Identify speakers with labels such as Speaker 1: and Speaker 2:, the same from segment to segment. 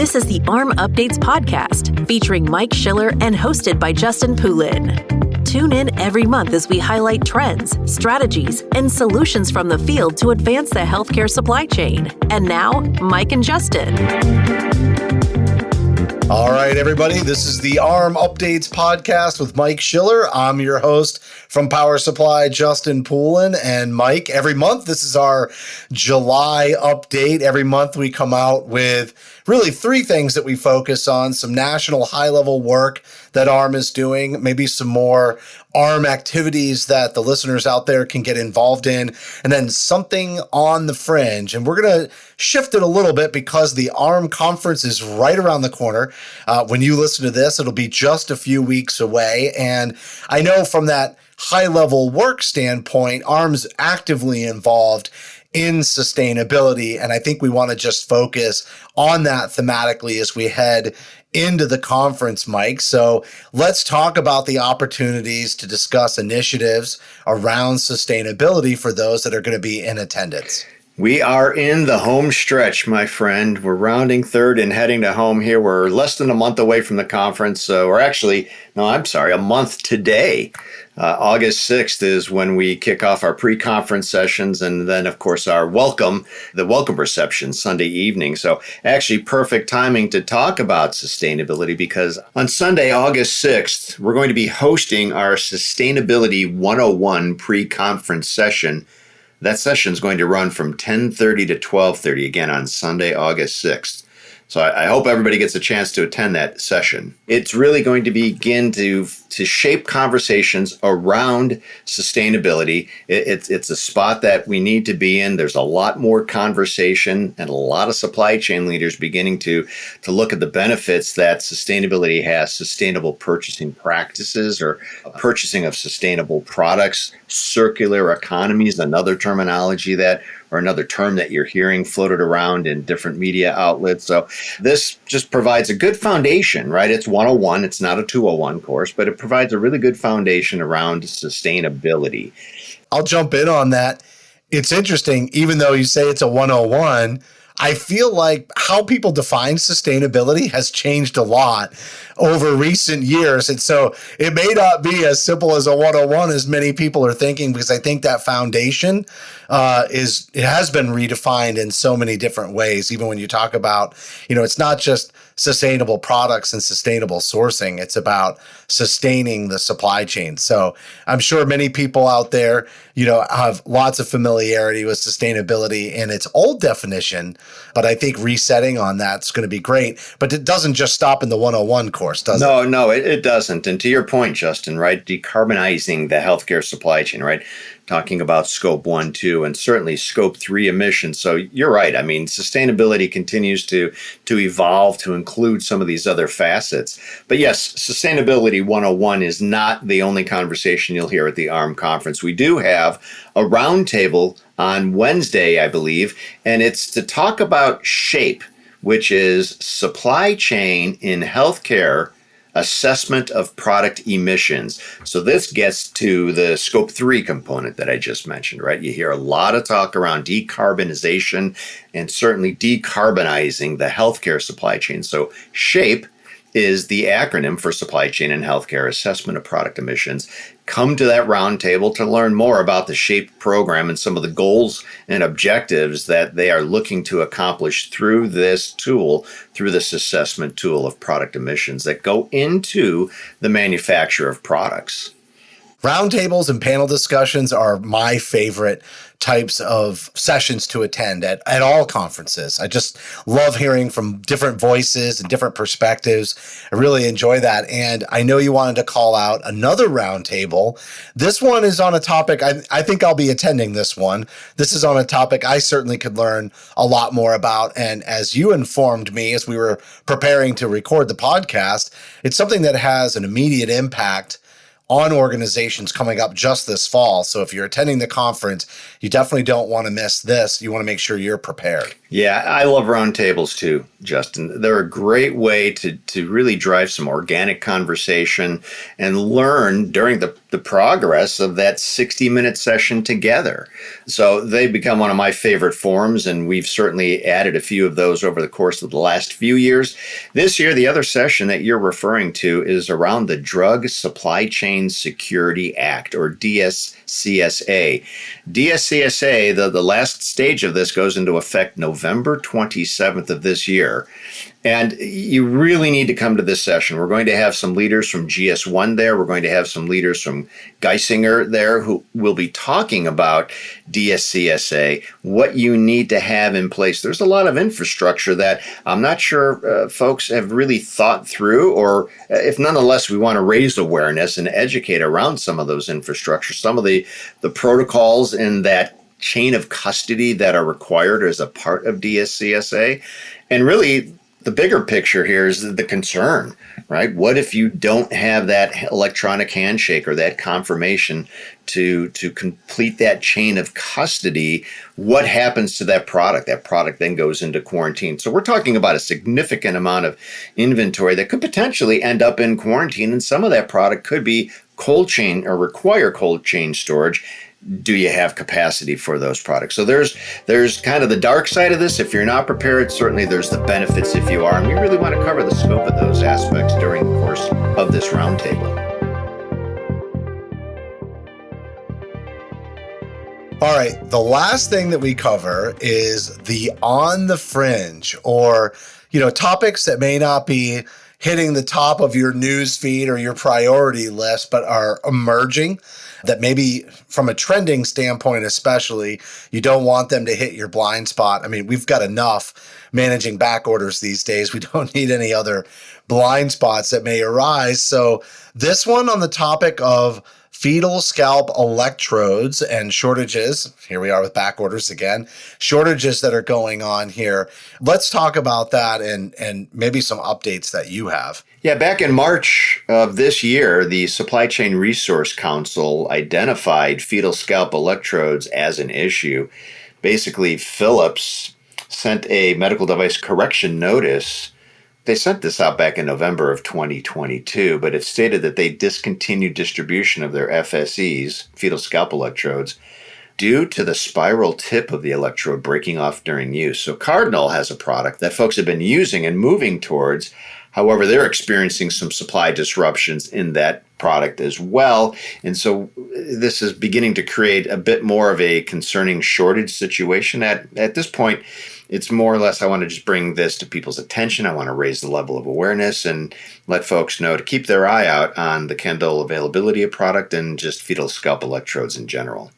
Speaker 1: This is the AHRMM Updates podcast, featuring Mike Schiller and hosted by Justin Poulin. Tune in every month as we highlight trends, strategies, and solutions from the field to advance the healthcare supply chain. And now, Mike and Justin.
Speaker 2: All right, everybody, this is the AHRMM Updates podcast with Mike Schiller. I'm your host from Power Supply, Justin Poulin. And Mike, every month, this is our July update. Every month we come out with really three things that we focus on: some national high-level work that AHRMM is doing, maybe some more AHRMM activities that the listeners out there can get involved in, and then something on the fringe. And we're going to shift it a little bit because the AHRMM conference is right around the corner. When you listen to this, it'll be just a few weeks away. And I know from that high-level work standpoint, AHRMM's actively involved in sustainability. And I think we want to just focus on that thematically as we head into the conference, Mike. So let's talk about the opportunities to discuss initiatives around sustainability for those that are going to be in attendance.
Speaker 3: We are in the home stretch, my friend. We're rounding third and heading to home here. We're less than a month away from the conference. So we're actually, a month today. August 6th is when we kick off our pre-conference sessions, and then, of course, the welcome reception Sunday evening. So actually perfect timing to talk about sustainability, because on Sunday, August 6th, we're going to be hosting our Sustainability 101 pre-conference session. That session is going to run from 10:30 to 12:30, again on Sunday, August 6th. So I hope everybody gets a chance to attend that session. It's really going to begin to shape conversations around sustainability. It's a spot that we need to be in. There's a lot more conversation and a lot of supply chain leaders beginning to look at the benefits that sustainability has: sustainable purchasing practices or purchasing of sustainable products. Circular economy is another terminology or another term that you're hearing floated around in different media outlets. So this just provides a good foundation, right? It's 101. It's not a 201 course, but it provides a really good foundation around sustainability.
Speaker 2: I'll jump in on that. It's interesting, even though you say it's a 101, I feel like how people define sustainability has changed a lot over recent years. And so it may not be as simple as a 101 as many people are thinking, because I think that foundation it has been redefined in so many different ways. Even when you talk about, it's not just sustainable products and sustainable sourcing, it's about sustaining the supply chain. So I'm sure many people out there, have lots of familiarity with sustainability in its old definition, but I think resetting on that's going to be great. But it doesn't just stop in the 101 course, does it?
Speaker 3: No, it doesn't. And to your point, Justin, right, decarbonizing the healthcare supply chain, right? Talking about scope 1, 2, and certainly scope 3 emissions. So you're right. I mean, sustainability continues to evolve to include some of these other facets. But yes, Sustainability 101 is not the only conversation you'll hear at the AHRMM conference. We do have a roundtable on Wednesday, I believe, and it's to talk about SHAPE, which is Supply Chain in Healthcare Assessment of Product Emissions. So this gets to the scope 3 component that I just mentioned, right? You hear a lot of talk around decarbonization and certainly decarbonizing the healthcare supply chain. So SHAPE is the acronym for Supply Chain and Healthcare Assessment of Product Emissions. Come to that roundtable to learn more about the SHAPE program and some of the goals and objectives that they are looking to accomplish through this tool, through this assessment tool of product emissions that go into the manufacture of products.
Speaker 2: Roundtables and panel discussions are my favorite types of sessions to attend at all conferences. I just love hearing from different voices and different perspectives. I really enjoy that. And I know you wanted to call out another roundtable. This one is on a topic, I think I'll be attending this one. This is on a topic I certainly could learn a lot more about. And as you informed me as we were preparing to record the podcast, it's something that has an immediate impact on organizations coming up just this fall. So if you're attending the conference, you definitely don't want to miss this. You want to make sure you're prepared.
Speaker 3: Yeah, I love roundtables too, Justin. They're a great way to really drive some organic conversation and learn during the the progress of that 60-minute session together. So they've become one of my favorite forums, and we've certainly added a few of those over the course of the last few years. This year, the other session that you're referring to is around the Drug Supply Chain Security Act, or DSCSA. DSCSA, the last stage of this goes into effect November 27th of this year. And you really need to come to this session. We're going to have some leaders from GS1 there. We're going to have some leaders from Geisinger there who will be talking about DSCSA, what you need to have in place. There's a lot of infrastructure that I'm not sure folks have really thought through, or if nonetheless we want to raise awareness and educate around some of those infrastructure, some of the protocols in that chain of custody that are required as a part of DSCSA. And really, the bigger picture here is the concern, right? What if you don't have that electronic handshake or that confirmation to complete that chain of custody? What happens to that product? That product then goes into quarantine. So we're talking about a significant amount of inventory that could potentially end up in quarantine, and some of that product could be cold chain or require cold chain storage. Do you have capacity for those products? So there's kind of the dark side of this. If you're not prepared, certainly there's the benefits if you are. And we really want to cover the scope of those aspects during the course of this roundtable.
Speaker 2: All right, the last thing that we cover is the on the fringe, or, topics that may not be hitting the top of your news feed or your priority list, but are emerging, that maybe from a trending standpoint especially, you don't want them to hit your blind spot. I mean, we've got enough managing back orders these days. We don't need any other blind spots that may arise. So this one on the topic of fetal scalp electrodes and shortages. Here we are with back orders again. Shortages that are going on here. Let's talk about that and maybe some updates that you have.
Speaker 3: Yeah, back in March of this year, the Supply Chain Resource Council identified fetal scalp electrodes as an issue. Basically, Philips sent a medical device correction notice. They sent this out back in November of 2022, but it stated that they discontinued distribution of their FSEs, fetal scalp electrodes, due to the spiral tip of the electrode breaking off during use. So Cardinal has a product that folks have been using and moving towards. However, they're experiencing some supply disruptions in that product as well. And so this is beginning to create a bit more of a concerning shortage situation. At this point, it's more or less, I want to just bring this to people's attention. I want to raise the level of awareness and let folks know to keep their eye out on the Kendall availability of product and just fetal scalp electrodes in general.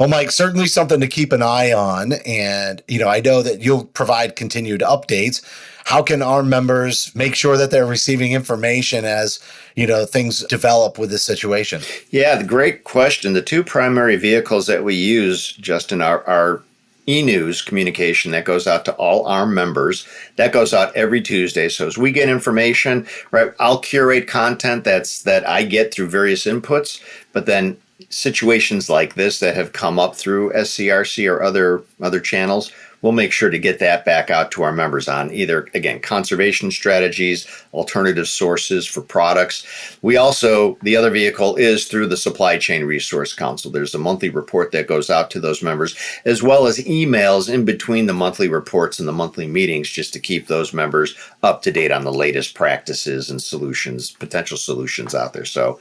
Speaker 2: Well, Mike, certainly something to keep an eye on. And, I know that you'll provide continued updates. How can our members make sure that they're receiving information as, things develop with this situation? Yeah,
Speaker 3: the great question. The two primary vehicles that we use, Justin, are e-news communication that goes out to all AHRMM members. That goes out every Tuesday. So as we get information, right, I'll curate content that I get through various inputs, but then situations like this that have come up through SCRC or other channels, we'll make sure to get that back out to our members on either, again, conservation strategies, alternative sources for products. We also, the other vehicle is through the Supply Chain Resource Council. There's a monthly report that goes out to those members, as well as emails in between the monthly reports and the monthly meetings, just to keep those members up to date on the latest practices and solutions, potential solutions out there. So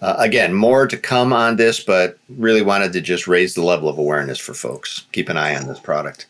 Speaker 3: again, more to come on this, but really wanted to just raise the level of awareness for folks. Keep an eye on this product.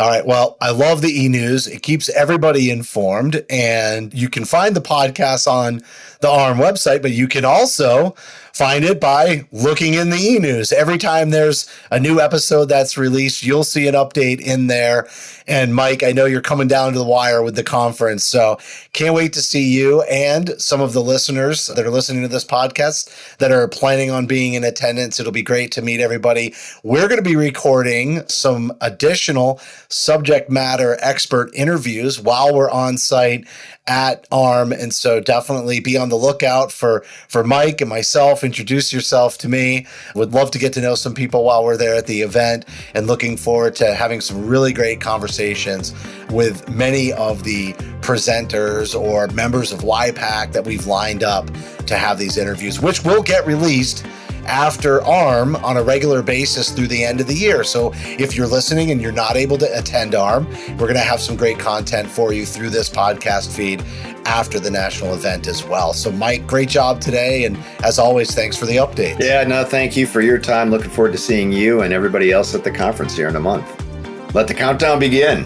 Speaker 2: All right. Well, I love the e-news. It keeps everybody informed, and you can find the podcast on the AHRMM website, but you can also find it by looking in the e-news. Every time there's a new episode that's released, you'll see an update in there. And Mike, I know you're coming down to the wire with the conference, so can't wait to see you and some of the listeners that are listening to this podcast that are planning on being in attendance. It'll be great to meet everybody. We're going to be recording some additional subject matter expert interviews while we're on site at AHRMM. And so definitely be on the lookout for Mike and myself yourself, introduce yourself to me. Would love to get to know some people while we're there at the event, and looking forward to having some really great conversations with many of the presenters or members of YPAC that we've lined up to have these interviews, which will get released after AHRMM on a regular basis through the end of the year. So if you're listening and you're not able to attend AHRMM, we're going to have some great content for you through this podcast feed after the national event as well. So Mike, great job today. And as always, thanks for the update.
Speaker 3: Yeah, no, thank you for your time. Looking forward to seeing you and everybody else at the conference here in a month. Let the countdown begin.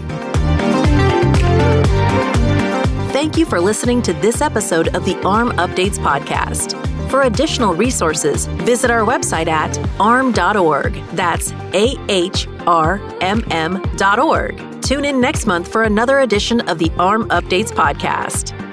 Speaker 1: Thank you for listening to this episode of the AHRMM Updates podcast. For additional resources, visit our website at ahrmm.org. That's AHRMM.org. Tune in next month for another edition of the AHRMM Updates podcast.